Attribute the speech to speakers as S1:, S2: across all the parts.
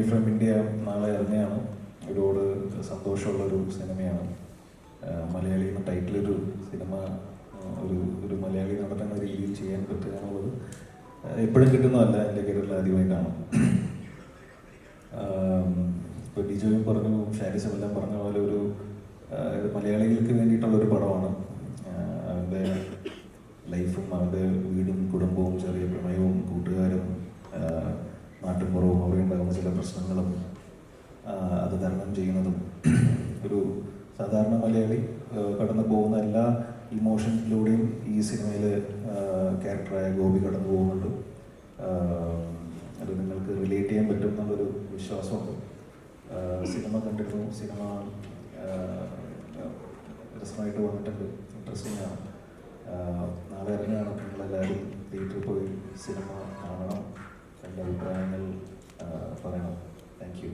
S1: From India നാളെ ഇറങ്ങിയാണ്. ഒരുപാട് സന്തോഷമുള്ളൊരു സിനിമയാണ്. മലയാളി എന്ന ടൈറ്റിലൊരു സിനിമ ഒരു മലയാളി നടക്കുന്ന രീതിയിൽ ചെയ്യാൻ പറ്റുക എന്നുള്ളത് എപ്പോഴും കിട്ടുന്നതല്ല. എൻ്റെ കരിയറിൽ ആദ്യമായിട്ടാണ്. ഇപ്പോൾ ഡിജോയും പറഞ്ഞു, ഷാരിസും എല്ലാം പറഞ്ഞ പോലെ ഇത് മലയാളികൾക്ക് വേണ്ടിയിട്ടുള്ളൊരു പടമാണ്. അവൻ്റെ ലൈഫും അവൻ്റെ വീടും കുടുംബവും ചെറിയ പ്രണയവും കൂട്ടുകാരും നാട്ടുമ്പുറവും അവിടെ ഉണ്ടാകുന്ന ചില പ്രശ്നങ്ങളും അത് തരണം ചെയ്യുന്നതും ഒരു സാധാരണ മലയാളി കടന്നു പോകുന്ന എല്ലാ ഇമോഷൻസിലൂടെയും ഈ സിനിമയിൽ ക്യാരക്ടറായ ഗോപി കടന്നു പോകുന്നുണ്ട്. അത് നിങ്ങൾക്ക് റിലേറ്റ് ചെയ്യാൻ പറ്റും എന്നുള്ളൊരു വിശ്വാസമുണ്ട്. സിനിമ കണ്ടിരുന്നു. സിനിമ രസമായിട്ട് വന്നിട്ടുണ്ട്. ഇൻട്രസ്റ്റിംഗ് ആണ്. നാളെ ഇറങ്ങിയാണ്. നിങ്ങളെല്ലാവരും തിയേറ്ററിൽ പോയി സിനിമ കാണണം. എൻ്റെ അഭിപ്രായങ്ങൾ പറയണം. Thank you.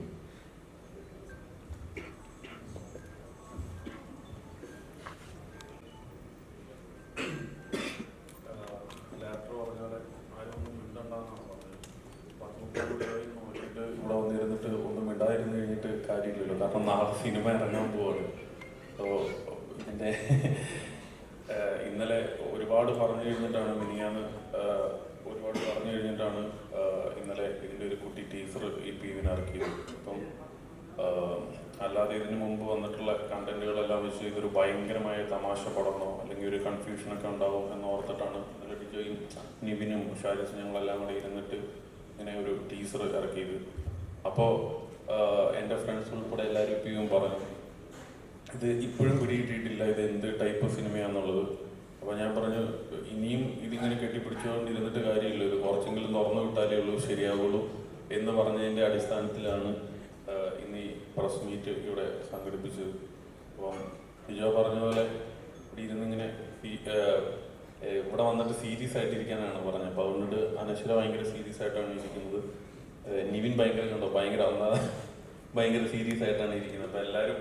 S2: ഇവിടെ വന്നിരുന്നിട്ട് ഒന്നും ഇടായിരുന്നു കഴിഞ്ഞിട്ട് കാര്യമില്ലല്ലോ. കാരണം നാളെ സിനിമ ഇറങ്ങാൻ പോവാണ്. അപ്പോൾ എൻ്റെ ഇന്നലെ ഒരുപാട് പറഞ്ഞു കഴിഞ്ഞിട്ടാണ് ഇന്നലെ ഇതിൻ്റെ ഒരു കുട്ടി ടീസർ ഈ ഇതിന് ഇറക്കിയത്. അപ്പം അല്ലാതെ ഇതിന് മുമ്പ് വന്നിട്ടുള്ള കണ്ടന്റുകളെല്ലാം വെച്ച് ഇതൊരു ഭയങ്കരമായ തമാശ പടമോ അല്ലെങ്കിൽ ഒരു കൺഫ്യൂഷനൊക്കെ ഉണ്ടാവും എന്ന് ഓർത്തിട്ടാണ് ഇന്നലെ ഡിജോയും നിവിനും ഷാരിസും ഞങ്ങളെല്ലാം കൂടെ ഇരുന്നിട്ട് ഇങ്ങനെ ഒരു ടീസർ ഇറക്കിയത്. അപ്പോൾ എൻ്റെ ഫ്രണ്ട്സ് ഉൾപ്പെടെ എല്ലാവരും ഇപ്പം പറഞ്ഞു ഇത് ഇപ്പോഴും പിടികിട്ടിയിട്ടില്ല, ഇത് എന്ത് ടൈപ്പ് സിനിമയാണെന്നുള്ളത്. അപ്പോൾ ഞാൻ പറഞ്ഞു ഇനിയും ഇതിങ്ങനെ കെട്ടിപ്പിടിച്ചുകൊണ്ടിരുന്നിട്ട് കാര്യമില്ല, ഇത് കുറച്ചെങ്കിലും തുറന്നു വിട്ടാലേ ഉള്ളൂ ശരിയാവുള്ളൂ എന്ന് പറഞ്ഞതിൻ്റെ അടിസ്ഥാനത്തിലാണ് ഇന്ന് ഈ പ്രസ് മീറ്റ് ഇവിടെ സംഘടിപ്പിച്ചത്. അപ്പം ഡിജോ പറഞ്ഞ പോലെ ഇവിടെ ഇരുന്നിങ്ങനെ ഇവിടെ വന്നിട്ട് സീരിയസ് ആയിട്ടിരിക്കാനാണ് പറഞ്ഞത്. അപ്പോൾ അതുകൊണ്ട് അനശ്വര ഭയങ്കര സീരിയസ് ആയിട്ടാണ് ഇരിക്കുന്നത്. നിവിൻ ഭയങ്കര സീരിയസ് ആയിട്ടാണ് ഇരിക്കുന്നത്. അപ്പോൾ എല്ലാവരും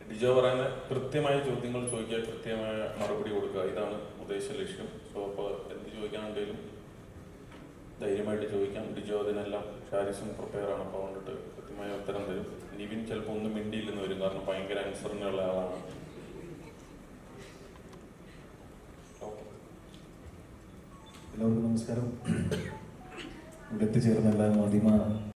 S2: ഡിജോ പറയുന്ന കൃത്യമായ ചോദ്യങ്ങൾ ചോദിക്കുക, കൃത്യമായ മറുപടി കൊടുക്കുക, ഇതാണ് ഉദ്ദേശ ലക്ഷ്യം. സോ അപ്പോൾ എന്ത് ചോദിക്കാനുണ്ടെങ്കിലും ധൈര്യമായിട്ട് ചോദിക്കാം. ഡിജോ അതിനെല്ലാം ഷാരിസും പ്രിപ്പയറാണ്. അപ്പോൾ അതുകൊണ്ടിട്ട് കൃത്യമായ ഉത്തരം തരും. നിവിൻ ചിലപ്പോൾ ഒന്നും മിണ്ടിയില്ലെന്ന് വരും, കാരണം ഭയങ്കര അനുസരണയുള്ള ആളാണ്.
S1: എല്ലാവർക്കും നമസ്കാരം. ഇവിടെ എത്തിച്ചേർന്ന എല്ലാ മാധ്യമ